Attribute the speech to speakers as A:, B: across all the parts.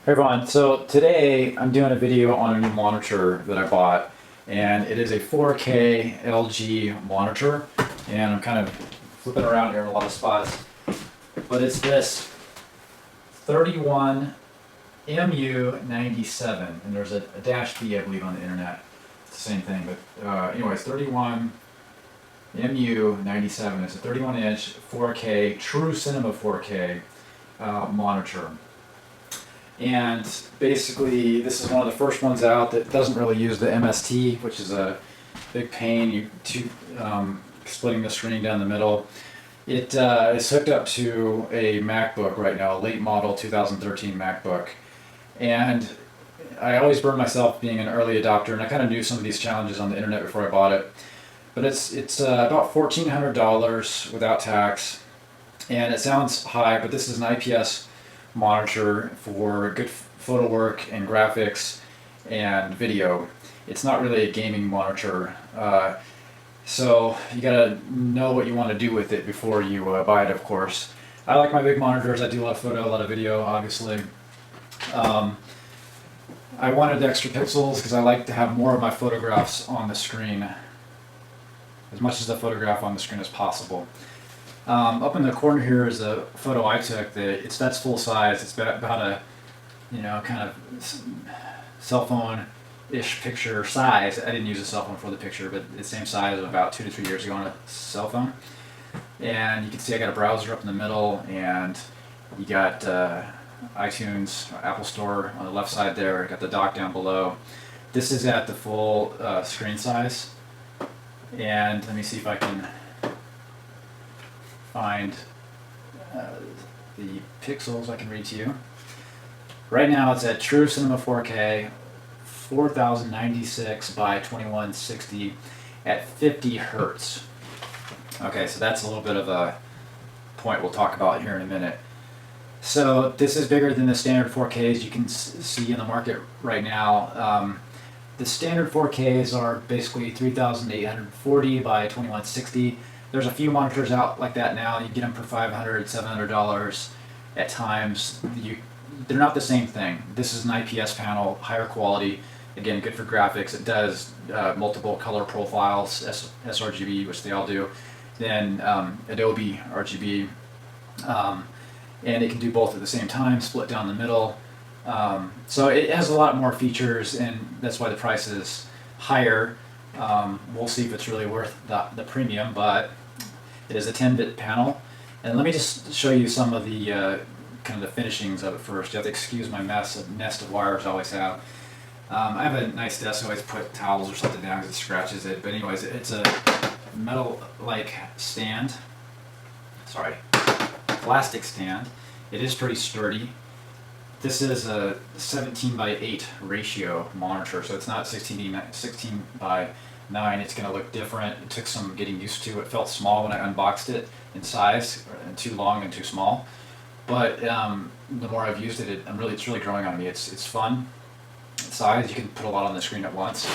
A: Hey everyone, so today I'm doing a video on a new monitor that I bought, and it is a 4K LG monitor, and I'm kind of flipping around here in a lot of spots, but it's this 31MU97, and there's a dash B I believe on the internet. It's the same thing, but anyways, 31MU97. It's a 31-inch 4K, true cinema 4K monitor. And basically, this is one of the first ones out that doesn't really use the MST, which is a big pain. Splitting the screen down the middle. It is hooked up to a MacBook right now, a late model 2013 MacBook. And I always burn myself being an early adopter, and I kind of knew some of these challenges on the internet before I bought it. But it's about $1,400 without tax, and it sounds high, but this is an IPS monitor for good photo work and graphics and video. It's not really a gaming monitor, so you gotta know what you want to do with it before you buy it, of course. I like my big monitors. I do a lot of photo, a lot of video, obviously. I wanted the extra pixels because I like to have more of my photographs on the screen, as much as the photograph on the screen as possible. Up in the corner here is a photo I took. That's full size. It's about a, kind of cell phone-ish picture size. I didn't use a cell phone for the picture, but it's the same size of about 2 to 3 years ago on a cell phone. And you can see I got a browser up in the middle, and you got iTunes, Apple Store on the left side there. I got the dock down below. This is at the full screen size. And let me see if I can find the pixels I can read to you. Right now it's at True Cinema 4K, 4096 by 2160 at 50 hertz. Okay, so that's a little bit of a point we'll talk about here in a minute. So this is bigger than the standard 4Ks you can see in the market right now. The standard 4Ks are basically 3840 by 2160. There's a few monitors out like that now. You get them for $500, $700 at times. They're not the same thing. This is an IPS panel, higher quality. Again, good for graphics. It does multiple color profiles, sRGB, which they all do. Then Adobe RGB. And it can do both at the same time, split down the middle. So it has a lot more features, and that's why the price is higher. We'll see if it's really worth the premium, but it is a 10-bit panel. And let me just show you some of the kind of the finishings of it first. You have to excuse my mess, a nest of wires I always have. I have a nice desk, so I always put towels or something down because it scratches it. But anyways, it's a metal-like stand. Sorry, plastic stand. It is pretty sturdy. This is a 17 by 8 ratio monitor, so it's not 16 by 9. It's going to look different. It took some getting used to. It felt small when I unboxed it in size, too long and too small. But the more I've used it, it's really growing on me. It's fun. Size, you can put a lot on the screen at once.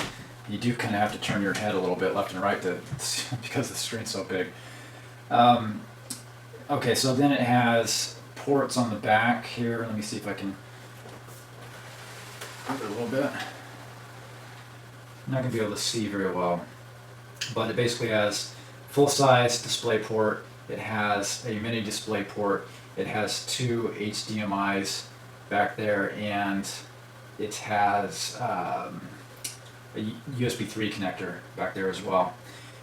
A: You do kind of have to turn your head a little bit left and right because the screen's so big. Okay, so then it has ports on the back here. Let me see if I can move it a little bit. I'm not going to be able to see very well, but it basically has full-size display port. It has a mini display port. It has 2 HDMIs back there, and it has a USB 3 connector back there as well.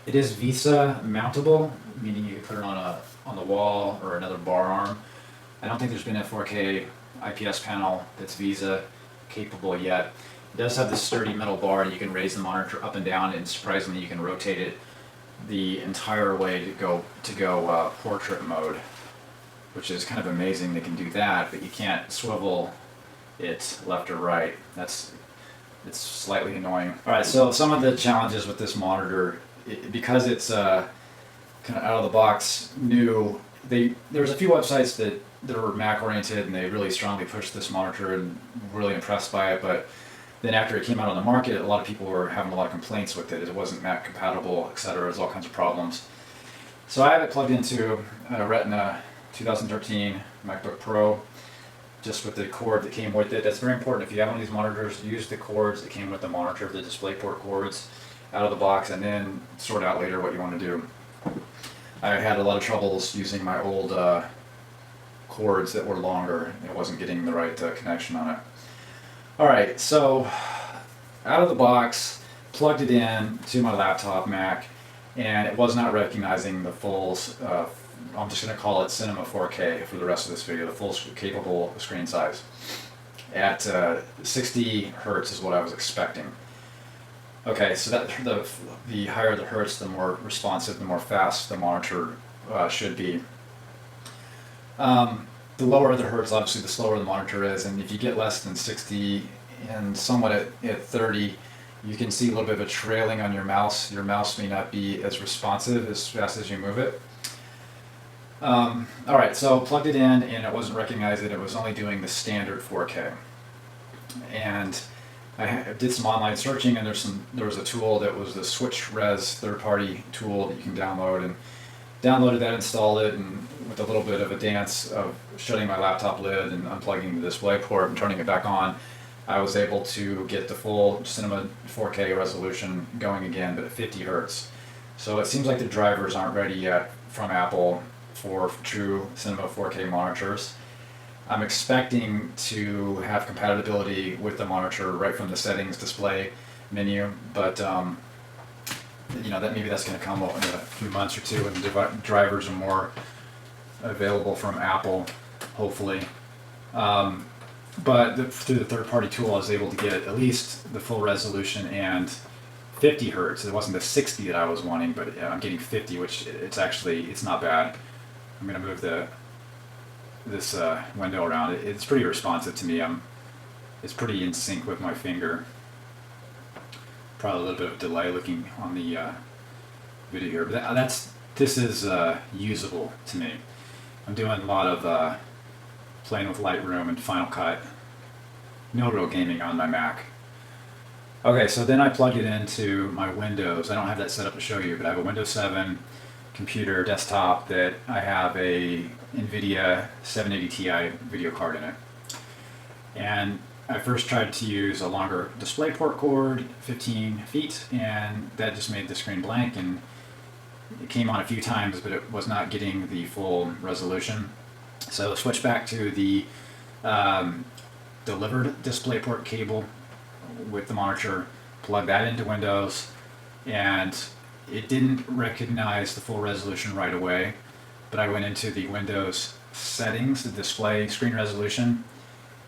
A: It is VESA mountable, meaning you can put it on the wall or another bar arm. I don't think there's been a 4K IPS panel that's VESA capable yet. It does have this sturdy metal bar, and you can raise the monitor up and down, and surprisingly you can rotate it the entire way to go portrait mode, which is kind of amazing. They can do that, but you can't swivel it left or right. It's slightly annoying. Alright, so some of the challenges with this monitor, because it's kind of out of the box new, there's a few websites that are Mac oriented, and they really strongly pushed this monitor and were really impressed by it, but then after it came out on the market, a lot of people were having a lot of complaints with it. It wasn't Mac compatible, etc. There's all kinds of problems. So I have it plugged into a Retina 2013 MacBook Pro. just with the cord that came with it. That's very important. If you have one of these monitors, use the cords that came with the monitor, the DisplayPort cords, out of the box, and then sort out later what you want to do. I had a lot of troubles using my old cords that were longer. It wasn't getting the right connection on it. Alright, so out of the box, plugged it in to my laptop Mac, and it was not recognizing the full, I'm just going to call it Cinema 4K for the rest of this video, the full capable screen size. At 60 hertz is what I was expecting. Okay, so that the higher the hertz, the more responsive, the more fast the monitor should be. The lower the hertz, obviously, the slower the monitor is, and if you get less than 60 and somewhat at 30, you can see a little bit of a trailing on your mouse. Your mouse may not be as responsive as fast as you move it. Alright, so plugged it in and it wasn't recognizing it. It was only doing the standard 4K. And I did some online searching, and there was a tool that was the Switch Res third-party tool that you can download, and downloaded that, installed it, and with a little bit of a dance of shutting my laptop lid and unplugging the display port and turning it back on, I was able to get the full Cinema 4K resolution going again, but at 50 hertz. So it seems like the drivers aren't ready yet from Apple for true Cinema 4K monitors. I'm expecting to have compatibility with the monitor right from the settings display menu, but you know, that maybe that's going to come in a few months or two when the drivers are more available from Apple, hopefully. But through the third-party tool, I was able to get at least the full resolution and 50 hertz. It wasn't the 60 that I was wanting, but I'm getting 50, which it's not bad. I'm going to move this window around. It's pretty responsive to me. It's pretty in sync with my finger. Probably a little bit of delay looking on the video here, but this is usable to me. I'm doing a lot of playing with Lightroom and Final Cut. No real gaming on my Mac. Okay, so then I plugged it into my Windows. I don't have that set up to show you, but I have a Windows 7 computer desktop that I have a NVIDIA 780 Ti video card in it. And I first tried to use a longer DisplayPort cord, 15 feet, and that just made the screen blank, and it came on a few times, but it was not getting the full resolution. So I switched back to the delivered DisplayPort cable with the monitor, plugged that into Windows, and it didn't recognize the full resolution right away, but I went into the Windows settings, the display screen resolution,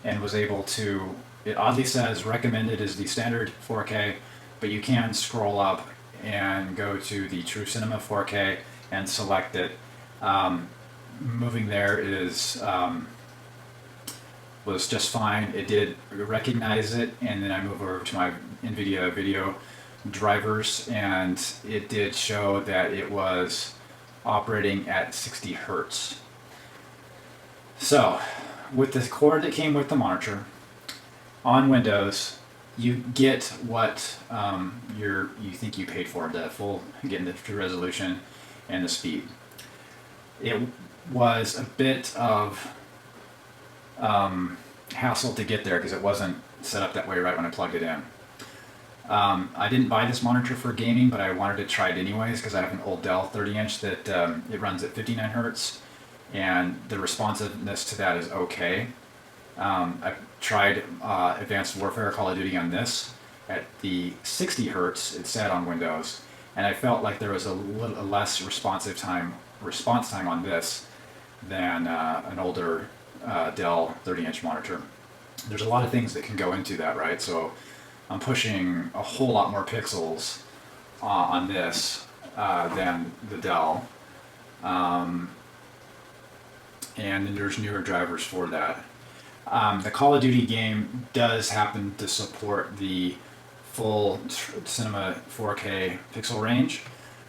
A: and was able to, it oddly says recommended is the standard 4K, but you can scroll up and go to the True Cinema 4K and select it. Moving there was just fine. It did recognize it, and then I move over to my NVIDIA video drivers, and it did show that it was operating at 60 hertz. So with the cord that came with the monitor on Windows, you get what you think you paid for, the full, getting the true resolution and the speed. It was a bit of hassle to get there because it wasn't set up that way right when I plugged it in. I didn't buy this monitor for gaming, but I wanted to try it anyways because I have an old Dell 30-inch that it runs at 59 hertz, and the responsiveness to that is okay. I tried Advanced Warfare Call of Duty on this at the 60 hertz. It sat on Windows, and I felt like there was a little less response time on this than an older Dell 30-inch monitor. There's a lot of things that can go into that, right? So I'm pushing a whole lot more pixels on this than the Dell. And then there's newer drivers for that. The Call of Duty game does happen to support the full Cinema 4K pixel range.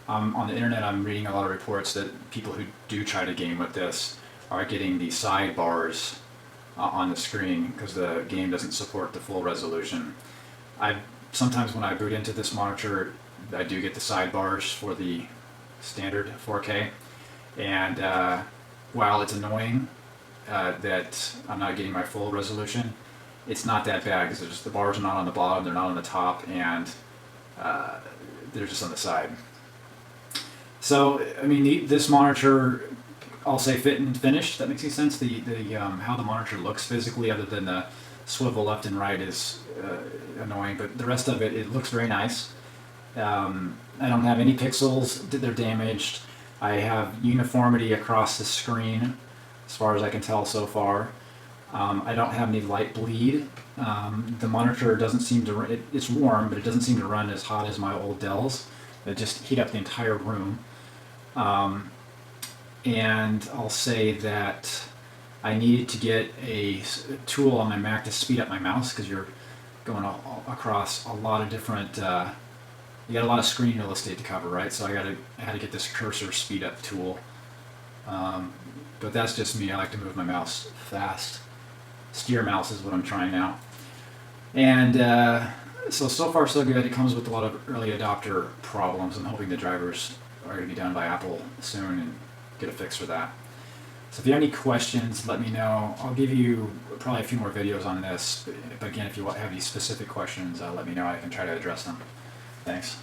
A: On the internet, I'm reading a lot of reports that people who do try to game with this are getting the sidebars on the screen because the game doesn't support the full resolution. Sometimes when I boot into this monitor, I do get the sidebars for the standard 4K, and while it's annoying, that I'm not getting my full resolution, it's not that bad because the bars are not on the bottom, they're not on the top, and they're just on the side. So, I mean, this monitor, I'll say fit and finished. That makes any sense? How the monitor looks physically, other than the swivel left and right, is annoying, but the rest of it, it looks very nice. I don't have any pixels that they're damaged. I have uniformity across the screen, as far as I can tell so far. I don't have any light bleed. The monitor doesn't seem to, it's warm, but it doesn't seem to run as hot as my old Dells. It just heat up the entire room. And I'll say that I needed to get a tool on my Mac to speed up my mouse, because you're going across a lot of different, you got a lot of screen real estate to cover, right? So I had to get this cursor speed up tool. But that's just me. I like to move my mouse fast. Steer mouse is what I'm trying now. And so far so good. It comes with a lot of early adopter problems. I'm hoping the drivers are going to be done by Apple soon and get a fix for that. So if you have any questions, let me know. I'll give you probably a few more videos on this. But again, if you have any specific questions, let me know. I can try to address them. Thanks.